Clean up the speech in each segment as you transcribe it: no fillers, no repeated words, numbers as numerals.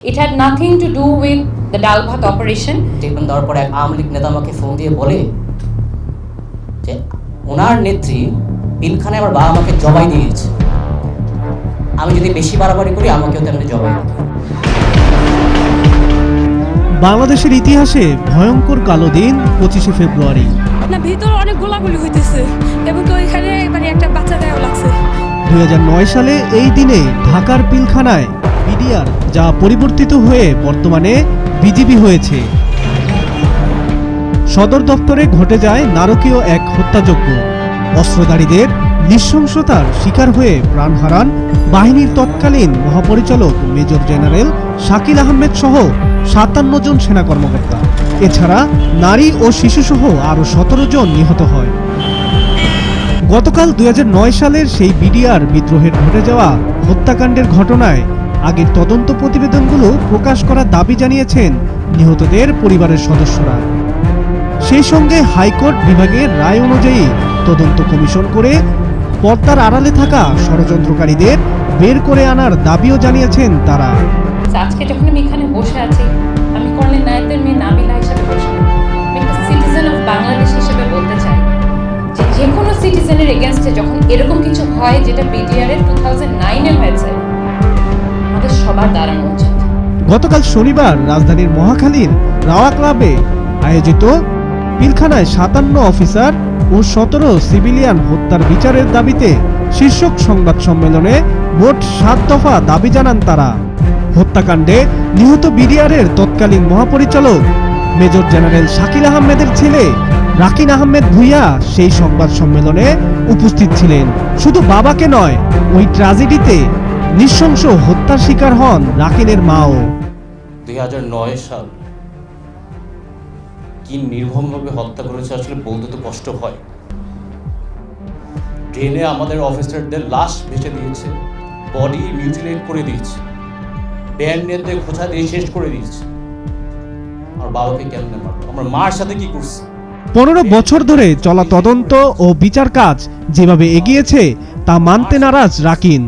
It had nothing to do with the Dal Bhat operation. Statement দেওয়ার পরে এক আওয়ামী লীগ নেতা আমাকে ফোন দিয়ে বলে যে ওনার নেত্রী পিলখানায় আমার বাবা মাকে জবাই দিয়েছে, আমি যদি বেশি বাড়াবাড়ি করি আমাকেও তেমনি জবাই দিবে। বাংলাদেশের ইতিহাসে ভয়ঙ্কর কালো দিন 25শে ফেব্রুয়ারি। না, ভিতরে অনেক গোলাগুলি হইতেছে এবং তো ওইখানে মানে একটা বাচ্চা গায়েও লাগছে। 2009 সালে এই দিনে ঢাকার পিলখানায় বিডিআর, যা পরিবর্তিত হয়ে বর্তমানে বিজিবি হয়েছে, সদর দপ্তরে ঘটে যায় নারকীয় এক হত্যাযজ্ঞ। অস্ত্রধারীদের নৃশংসতার শিকার হয়ে প্রাণ হারান বাহিনীর তৎকালীন মহাপরিচালক মেজর জেনারেল শাকিল আহমেদ সহ 57 জন সেনা কর্মকর্তা। এছাড়া নারী ও শিশুসহ আরও 17 জন নিহত হয়। গতকাল 2009 সালের সেই বিডিআর বিদ্রোহের ঘটে যাওয়া হত্যাকাণ্ডের ঘটনায় আগের তদন্ত প্রতিবেদনগুলো প্রকাশ করার দাবি জানিয়েছেন নিহতদের পরিবারের সদস্যরা। সেই সঙ্গে হাইকোর্ট বিভাগের রায় অনুযায়ী তদন্ত কমিশন করে পর্দার আড়ালে থাকা ষড়যন্ত্রকারীদের বের করে আনার দাবিও জানিয়েছেন তারা। আজকে যখন আমি এখানে বসে আছি, আমি কর্নেল নায়েদের মেয়ে নাবিলা হিসেবে বসে, আমি একটা সিটিজেন অফ বাংলাদেশ হিসেবে বলতে চাই যে কোনো সিটিজেনের এগেনস্টে যখন এরকম কিছু হয়, যেটা বিডিআর 2009-এ হয়েছে, আমাদের সবার দাঁড়ানো উচিত। গতকাল শনিবার রাজধানীর মহাখালীর রাওয়া ক্লাবে আয়োজিত পিলখানায় 57 অফিসার ও 17 সিভিলিয়ান হত্যার বিচারের দাবিতে শীর্ষক সংবাদ সম্মেলনে মোট 7 দফা দাবি জানান তারা। হত্যাকাণ্ডে নিহত বিডিআরের তৎকালীন মহাপরিচালক মেজর জেনারেল শাকিল আহমেদের ছেলে রাকিন আহমেদ ভূঁইয়া সেই সংবাদ সম্মেলনে উপস্থিত ছিলেন। শুধু বাবাকে নয়, ওই ট্র্যাজেডিতে নৃশংস হত্যার শিকার হন রাকিনের মাও। 2009 সাল কি নির্মমভাবে হত্যা করেছে আসলে বলতে তো কষ্ট হয়। ট্রেনে আমাদের অফিসারদের লাশ ভেসে দিয়েছে, বডি মিউটিলেট করে দিয়েছে, ব্যান্ডেজে খোঁচা দিয়ে শেষ করে দিয়েছে। আর বাবাকে কেমনে মারলো, আমার মার সাথে কি করছে? 15 বছর ধরে চলা তদন্ত ও বিচার কাজ যেভাবে এগিয়েছে তা মানতে নারাজ রাকিন।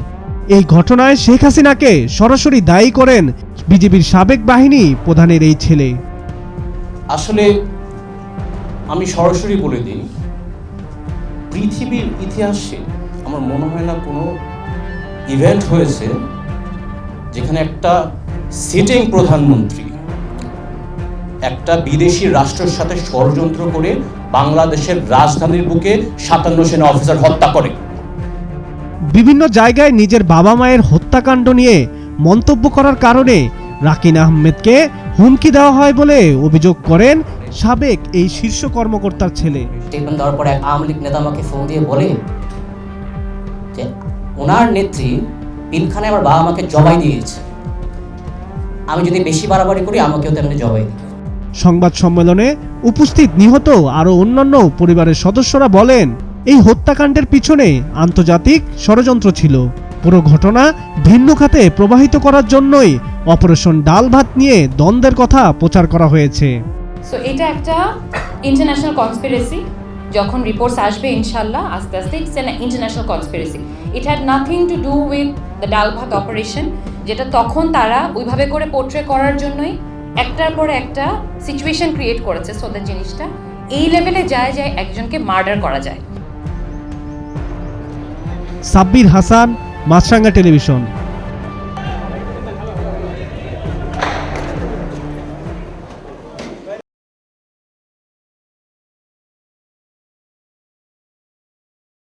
এই ঘটনায় শেখ হাসিনাকে সরাসরি দায়ী করেন বিজেপির সাবেক বাহিনী প্রধানের এই ছেলে। আসলে আমি সরাসরি বলে দিই, পৃথিবীর ইতিহাসে আমার মনে হয় না কোনো ইভেন্ট হয়েছে যেখানে একটা সিটিং প্রধানমন্ত্রী একটা বিদেশি রাষ্ট্রের সাথে ষড়যন্ত্র করে বাংলাদেশের রাজধানীর বুকে 57 সেনা অফিসার হত্যা করে। বিভিন্ন জায়গায় নিজের বাবা মায়ের হত্যাকাণ্ড নিয়ে মন্তব্য করার কারণে রাকিন আহমেদকে হুমকি দেওয়া হয় বলে অভিযোগ করেন সাবেক এই শীর্ষ কর্মকর্তার ছেলে। স্টেটমেন্ট দেওয়ার পরে এক আওয়ামী লীগ নেতা আমাকে ফোন দিয়ে বলে যে ওনার নেত্রী পিলখানায় আমার বাবা মাকে জবাই দিয়েছে, আমি যদি বেশি বাড়াবাড়ি করি আমাকেও তেমনি জবাই দিবে। সংবাদ সম্মেলনে উপস্থিত নিহত আরও অন্যান্য পরিবারের সদস্যরা বলেন, এই হত্যাকাণ্ডের পিছনে আন্তর্জাতিক ষড়যন্ত্র ছিল। পুরো ঘটনা ভিন্ন খাতে প্রবাহিত করার জন্যই অপারেশন ডাল ভাত নিয়ে দ্বন্দ্বের কথা প্রচার করা হয়েছে। সো এটা একটা ইন্টারন্যাশনাল কনস্পিরেসি। যখন রিপোর্টস আসবে ইনশাল্লাহ আস্তে আস্তে, it's an international conspiracy. It had nothing to do with the ডাল ভাত অপারেশন, যেটা তখন তারা ওইভাবে করে পোর্ট্রে করার জন্যই একটার পর একটা সিচুয়েশন ক্রিয়েট করেছে, সো দ্যাট জিনিসটা এই লেভেলে যায় একজনকে মার্ডার করা যায়। সাব্বির হাসান, মাছরাঙ্গা টেলিভিশন।